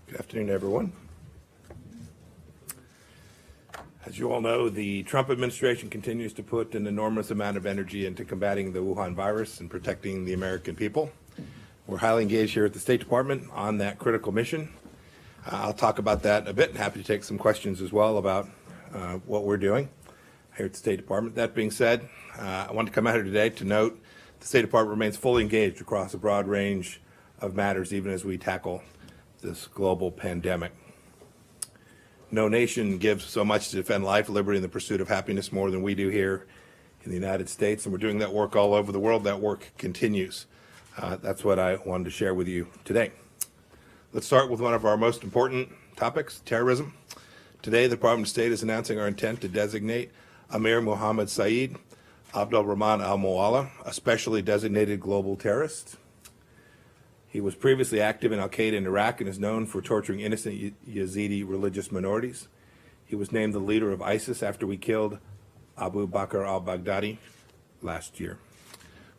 Good afternoon, everyone. As you all know, the Trump administration continues to put an enormous amount of energy into combating the Wuhan virus and protecting the American people. We're highly engaged here at the State Department on that critical mission. I'll talk about that a bit, and happy to take some questions as well about what we're doing here at the State Department. That being said, I want to come out here today to note the State Department remains fully engaged across a broad range of matters, even as we tackle this global pandemic. No nation gives so much to defend life, liberty, and the pursuit of happiness more than we do here in the United States, and we're doing that work all over the world. That work continues. That's what I wanted to share with you today. Let's start with one of our most important topics, terrorism. Today, the Department of State is announcing our intent to designate Amir Mohammed Saeed Abdulrahman al-Mualla, a specially designated global terrorist. He was previously active in al-Qaeda in Iraq and is known for torturing innocent Yazidi religious minorities. He was named the leader of ISIS after we killed Abu Bakr al-Baghdadi last year.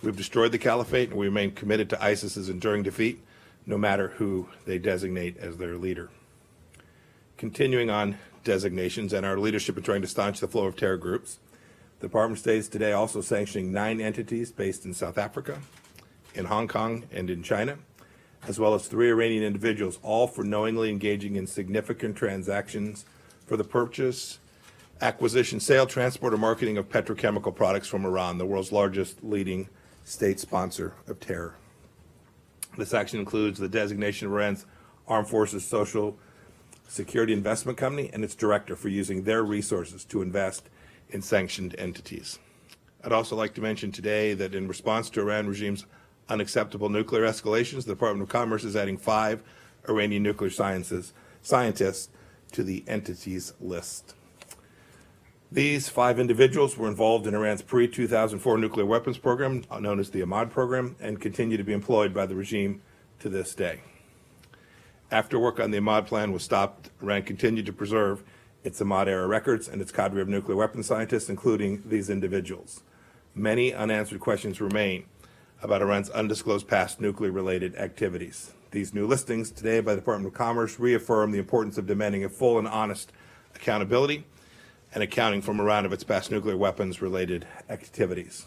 We've destroyed the caliphate, and we remain committed to ISIS's enduring defeat, no matter who they designate as their leader. Continuing on designations and our leadership in trying to staunch the flow of terror groups, the Department of State is today also sanctioning 9 entities based in South Africa, in Hong Kong, and in China, as well as 3 Iranian individuals, all for knowingly engaging in significant transactions for the purchase, acquisition, sale, transport, or marketing of petrochemical products from Iran, the world's largest leading state sponsor of terror. This action includes the designation of Iran's Armed Forces Social Security Investment Company and its director for using their resources to invest in sanctioned entities. I'd also like to mention today that in response to Iran regime's unacceptable nuclear escalations, the Department of Commerce is adding 5 Iranian nuclear scientists to the entities list. These 5 individuals were involved in Iran's pre-2004 nuclear weapons program, known as the Ahmad program, and continue to be employed by the regime to this day. After work on the Ahmad plan was stopped, Iran continued to preserve its Ahmad-era records and its cadre of nuclear weapons scientists, including these individuals. Many unanswered questions remain about Iran's undisclosed past nuclear-related activities. These new listings today by the Department of Commerce reaffirm the importance of demanding a full and honest accountability and accounting from Iran of its past nuclear weapons-related activities.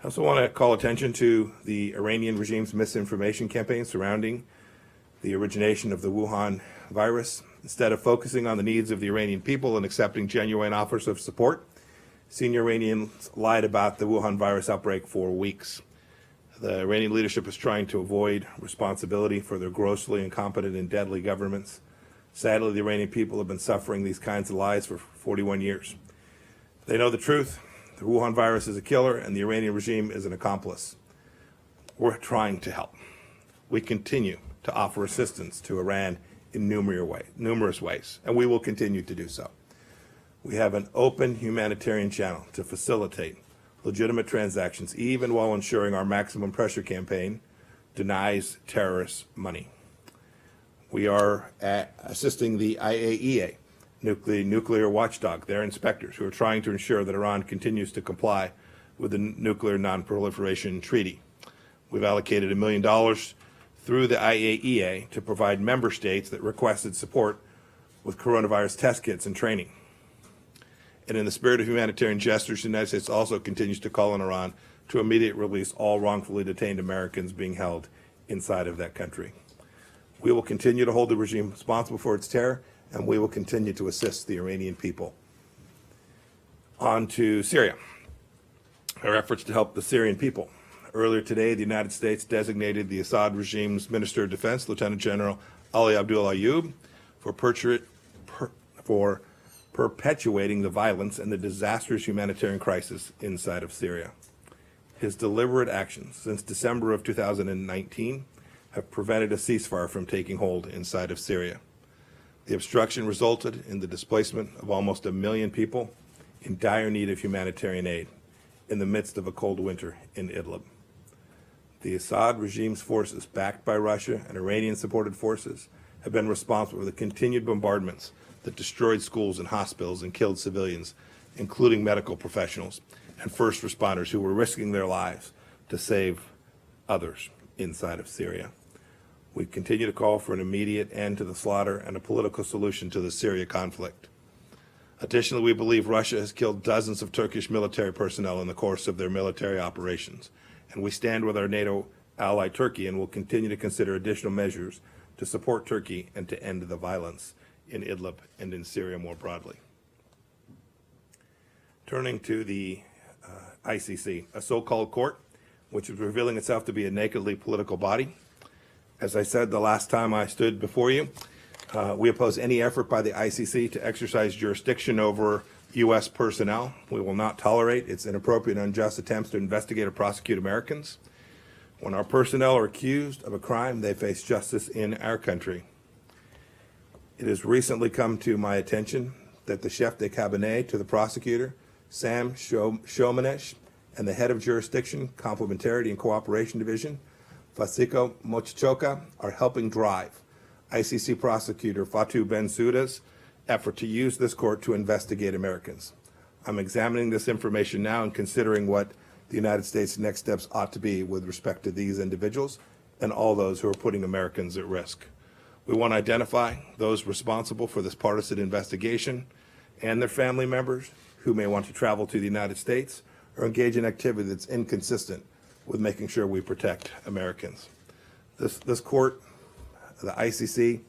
I also want to call attention to the Iranian regime's misinformation campaign surrounding the origination of the Wuhan virus. Instead of focusing on the needs of the Iranian people and accepting genuine offers of support, senior Iranians lied about the Wuhan virus outbreak for weeks. The Iranian leadership is trying to avoid responsibility for their grossly incompetent and deadly governments. Sadly, the Iranian people have been suffering these kinds of lies for 41 years. They know the truth. The Wuhan virus is a killer, and the Iranian regime is an accomplice. We're trying to help. We continue to offer assistance to Iran in numerous ways, and we will continue to do so. We have an open humanitarian channel to facilitate legitimate transactions, even while ensuring our maximum pressure campaign denies terrorists money. We are assisting the IAEA, nuclear watchdog, their inspectors, who are trying to ensure that Iran continues to comply with the Nuclear Non-Proliferation Treaty. We've allocated $1 million through the IAEA to provide member states that requested support with coronavirus test kits and training. And in the spirit of humanitarian gestures, the United States also continues to call on Iran to immediately release all wrongfully detained Americans being held inside of that country. We will continue to hold the regime responsible for its terror, and we will continue to assist the Iranian people. On to Syria, our efforts to help the Syrian people. Earlier today, the United States designated the Assad regime's Minister of Defense, Lieutenant General Ali Abdul Ayoub, for perpetuating the violence and the disastrous humanitarian crisis inside of Syria. His deliberate actions since December of 2019 have prevented a ceasefire from taking hold inside of Syria. The obstruction resulted in the displacement of almost 1 million people in dire need of humanitarian aid in the midst of a cold winter in Idlib. The Assad regime's forces, backed by Russia and Iranian-supported forces, have been responsible for the continued bombardments that destroyed schools and hospitals and killed civilians, including medical professionals and first responders who were risking their lives to save others inside of Syria. We continue to call for an immediate end to the slaughter and a political solution to the Syria conflict. Additionally, we believe Russia has killed dozens of Turkish military personnel in the course of their military operations, and we stand with our NATO ally Turkey and will continue to consider additional measures to support Turkey and to end the violence in Idlib and in Syria more broadly. Turning to the ICC, a so-called court which is revealing itself to be a nakedly political body. As I said the last time I stood before you, we oppose any effort by the ICC to exercise jurisdiction over U.S. personnel. We will not tolerate its inappropriate and unjust attempts to investigate or prosecute Americans. When our personnel are accused of a crime, they face justice in our country. It has recently come to my attention that the chef de cabinet to the prosecutor, Sam Shomanesh, and the head of jurisdiction, complementarity and cooperation division, Fasiko Mochichoka, are helping drive ICC prosecutor Fatou Bensouda's effort to use this court to investigate Americans. I'm examining this information now and considering what the United States' next steps ought to be with respect to these individuals and all those who are putting Americans at risk. We want to identify those responsible for this partisan investigation and their family members who may want to travel to the United States or engage in activity that's inconsistent with making sure we protect Americans. This court, the ICC,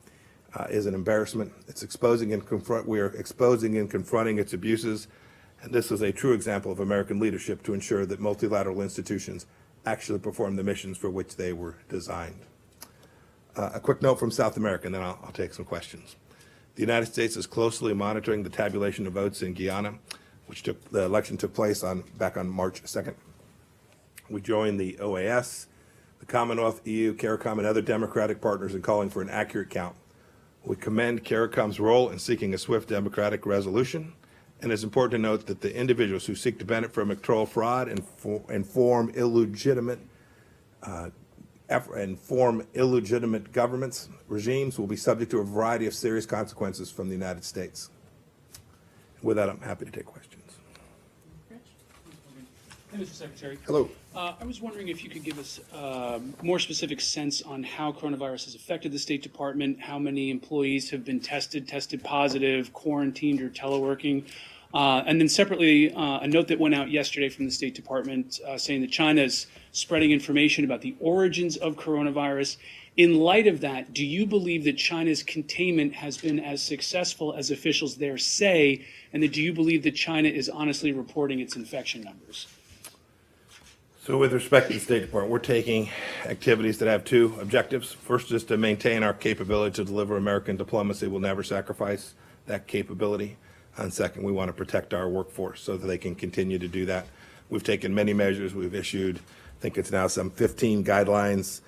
is an embarrassment. It's exposing and we are exposing and confronting its abuses, and this is a true example of American leadership to ensure that multilateral institutions actually perform the missions for which they were designed. A quick note from South America, and then I'll take some questions. The United States is closely monitoring the tabulation of votes in Guyana, the election took place back on March 2nd. We joined the OAS, the Commonwealth, EU, CARICOM, and other democratic partners in calling for an accurate count. We commend CARICOM's role in seeking a swift democratic resolution, and it's important to note that the individuals who seek to benefit from electoral fraud and form illegitimate governments, regimes, will be subject to a variety of serious consequences from the United States. With that, I'm happy to take questions. Hey, Mr. Secretary. Hello. I was wondering if you could give us a more specific sense on how coronavirus has affected the State Department, how many employees have been tested positive, quarantined, or teleworking. And then separately, a note that went out yesterday from the State Department saying that China is spreading information about the origins of coronavirus. In light of that, do you believe that China's containment has been as successful as officials there say, and do you believe that China is honestly reporting its infection numbers? So with respect to the State Department, we're taking activities that have two objectives. First is to maintain our capability to deliver American diplomacy. We'll never sacrifice that capability. And second, we want to protect our workforce so that they can continue to do that. We've taken many measures. We've issued, I think it's now some 15 guidelines.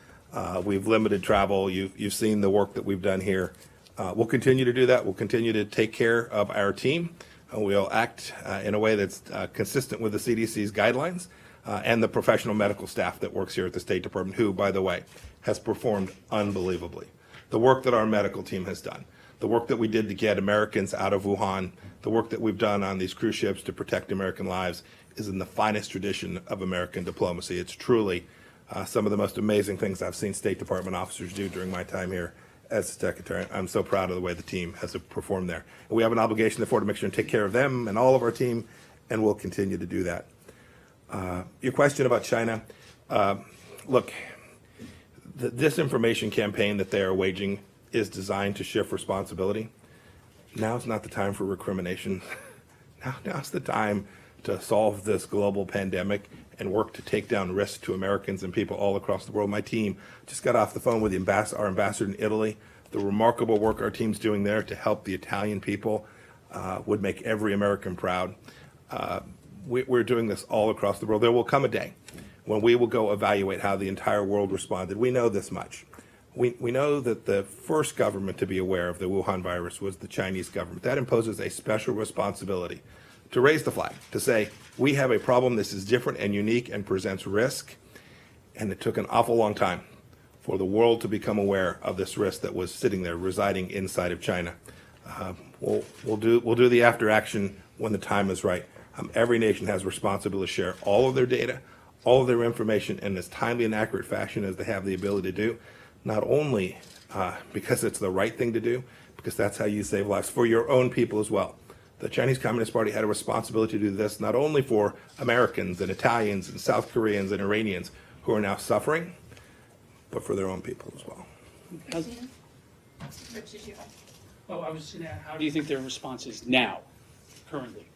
We've limited travel. You've seen the work that we've done here. We'll continue to do that. We'll continue to take care of our team. We'll act in a way that's consistent with the CDC's guidelines and the professional medical staff that works here at the State Department, who, by the way, has performed unbelievably. The work that our medical team has done, the work that we did to get Americans out of Wuhan, the work that we've done on these cruise ships to protect American lives is in the finest tradition of American diplomacy. It's truly some of the most amazing things I've seen State Department officers do during my time here as Secretary. I'm so proud of the way the team has performed there. And we have an obligation, therefore, to make sure and take care of them and all of our team, and we'll continue to do that. Your question about China, look, the disinformation campaign that they are waging is designed to shift responsibility. Now's not the time for recrimination. Now's the time to solve this global pandemic and work to take down risks to Americans and people all across the world. My team just got off the phone with our ambassador in Italy. The remarkable work our team's doing there to help the Italian people would make every American proud. We're doing this all across the world. There will come a day when we will go evaluate how the entire world responded. We know this much. We know that the first government to be aware of the Wuhan virus was the Chinese government. That imposes a special responsibility to raise the flag, to say, we have a problem, this is different and unique and presents risk. And it took an awful long time for the world to become aware of this risk that was sitting there, residing inside of China. We'll do the after action when the time is right. Every nation has responsibility to share all of their data, all of their information in as timely and accurate fashion as they have the ability to do. not only because it's the right thing to do, because that's how you save lives, for your own people as well. The Chinese Communist Party had a responsibility to do this not only for Americans and Italians and South Koreans and Iranians who are now suffering, but for their own people as well. Oh, I was just going to ask, how do you think their response is now, currently?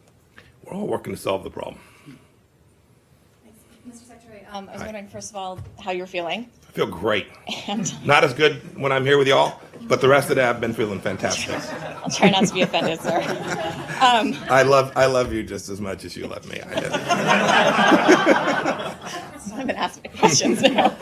We're all working to solve the problem. Mr. Secretary, I was wondering, first of all, how you're feeling. I feel great. And Not as good when I'm here with y'all, but the rest of the day I've been feeling fantastic. I'll try not to be offended, sir. I love you just as much as you love me. I So I'm going to ask my questions now.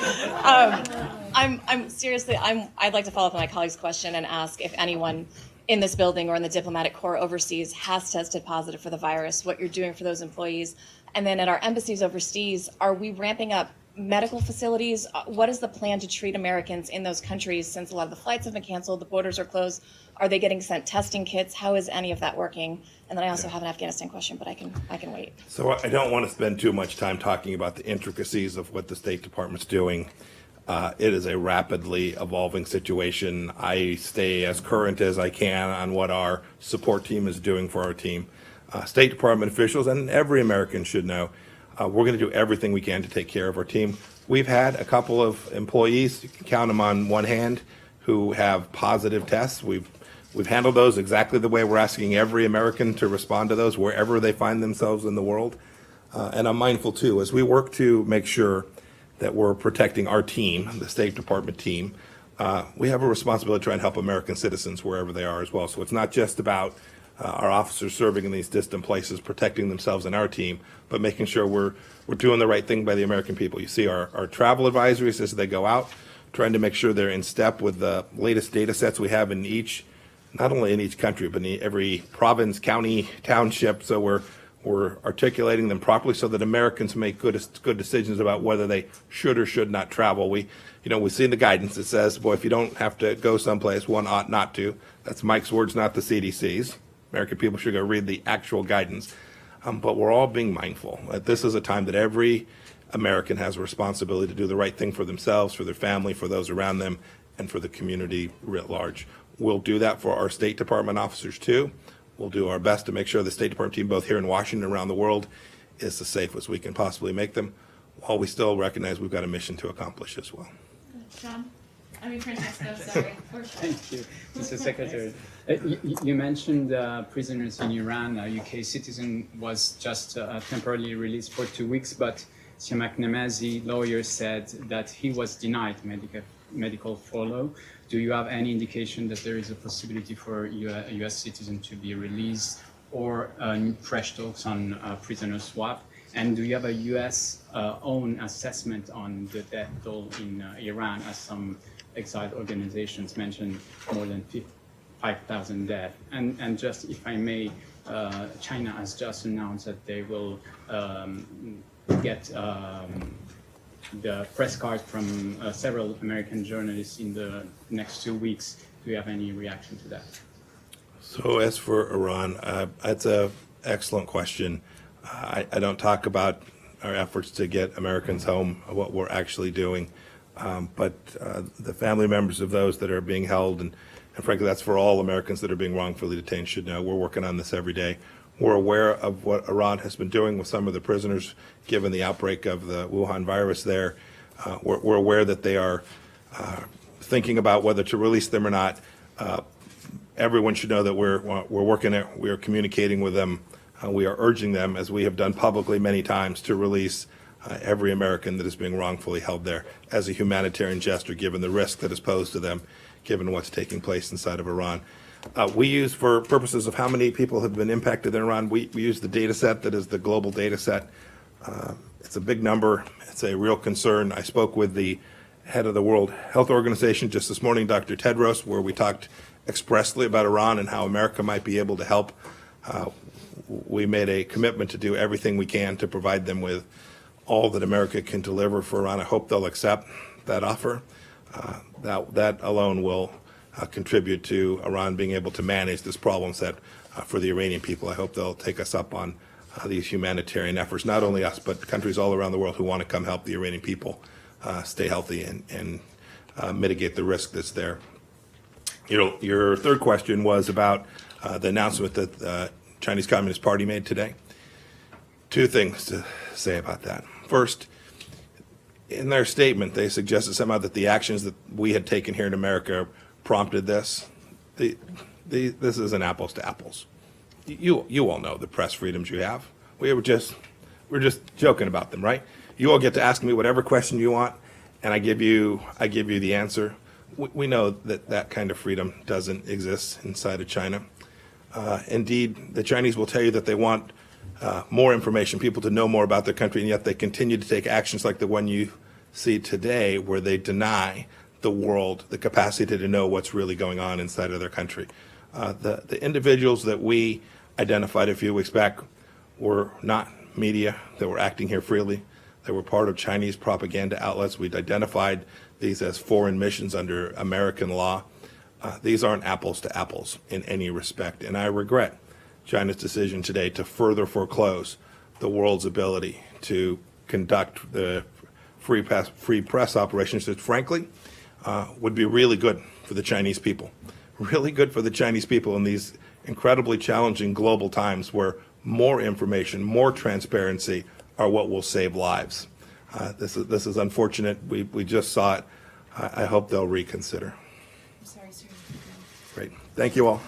I'm seriously, I'd like to follow up on my colleague's question and ask if anyone in this building or in the diplomatic corps overseas has tested positive for the virus, what you're doing for those employees. And then at our embassies overseas, are we ramping up medical facilities? What is the plan to treat Americans in those countries since a lot of the flights have been canceled, the borders are closed? Are they getting sent testing kits? How is any of that working? And then I also have an Afghanistan question, but I can wait. So I don't want to spend too much time talking about the intricacies of what the State Department's doing. It is a rapidly evolving situation. I stay as current as I can on what our support team is doing for our team. State Department officials and every American should know we're going to do everything we can to take care of our team. We've had a couple of employees, you can count them on one hand, who have positive tests. We've handled those exactly the way we're asking every American to respond to those wherever they find themselves in the world. And I'm mindful too, as we work to make sure that we're protecting our team, the State Department team, we have a responsibility to try and help American citizens wherever they are as well. So it's not just about our officers serving in these distant places, protecting themselves and our team, but making sure we're doing the right thing by the American people. You see our travel advisories as they go out, trying to make sure they're in step with the latest data sets we have in each, not only in each country, but in every province, county, township. So we're articulating them properly so that Americans make good decisions about whether they should or should not travel. We've seen the guidance that says, boy, if you don't have to go someplace, one ought not to. That's Mike's words, not the CDC's. American people should go read the actual guidance. But we're all being mindful that this is a time that every American has a responsibility to do the right thing for themselves, for their family, for those around them, and for the community writ large. We'll do that for our State Department officers too. We'll do our best to make sure the State Department team, both here in Washington and around the world, is as safe as we can possibly make them, while we still recognize we've got a mission to accomplish as well. John? Francesco, sorry. Thank you, Mr. Secretary. You mentioned prisoners in Iran. A UK citizen was just temporarily released for 2 weeks, but Sir McNamee, lawyer, said that he was denied medical follow. Do you have any indication that there is a possibility for a U.S. citizen to be released, or fresh talks on prisoner swap? And do you have a U.S. own assessment on the death toll in Iran, as some exiled organizations mentioned more than 5,000 dead? And just, if I may, China has just announced that they will get the press card from several American journalists in the next 2 weeks. Do you have any reaction to that? So as for Iran, that's an excellent question. I don't talk about our efforts to get Americans home, what we're actually doing. But the family members of those that are being held, and frankly, that's for all Americans that are being wrongfully detained, should know we're working on this every day. We're aware of what Iran has been doing with some of the prisoners, given the outbreak of the Wuhan virus there. We're aware that they are thinking about whether to release them or not. Everyone should know that we're working it. We are communicating with them. We are urging them, as we have done publicly many times, to release every American that is being wrongfully held there as a humanitarian gesture, given the risk that is posed to them, given what's taking place inside of Iran. We use, for purposes of how many people have been impacted in Iran, we use the data set that is the global data set. It's a big number. It's a real concern. I spoke with the head of the World Health Organization just this morning, Dr. Tedros, where we talked expressly about Iran and how America might be able to help. We made a commitment to do everything we can to provide them with all that America can deliver for Iran. I hope they'll accept that offer. That alone will contribute to Iran being able to manage this problem set for the Iranian people. I hope they'll take us up on these humanitarian efforts, not only us, but countries all around the world who want to come help the Iranian people stay healthy and mitigate the risk that's there. Your third question was about the announcement that the Chinese Communist Party made today. Two things to say about that. First, in their statement, they suggested somehow that the actions that we had taken here in America prompted this. This isn't apples to apples. You all know the press freedoms you have. We're just joking about them, right? You all get to ask me whatever question you want, and I give you the answer. We know that that kind of freedom doesn't exist inside of China. Indeed, the Chinese will tell you that they want more information, people to know more about their country, and yet they continue to take actions like the one you see today, where they deny the world the capacity to know what's really going on inside of their country. The individuals that we identified a few weeks back were not media that were acting here freely. They were part of Chinese propaganda outlets. We'd identified these as foreign missions under American law. These aren't apples to apples in any respect, and I regret China's decision today to further foreclose the world's ability to conduct the free press operations that, frankly, would be really good for the Chinese people. Really good for the Chinese people in these incredibly challenging global times where more information, more transparency are what will save lives. This is unfortunate. We just saw it. I hope they'll reconsider. I'm sorry, sir. Great. Thank you all.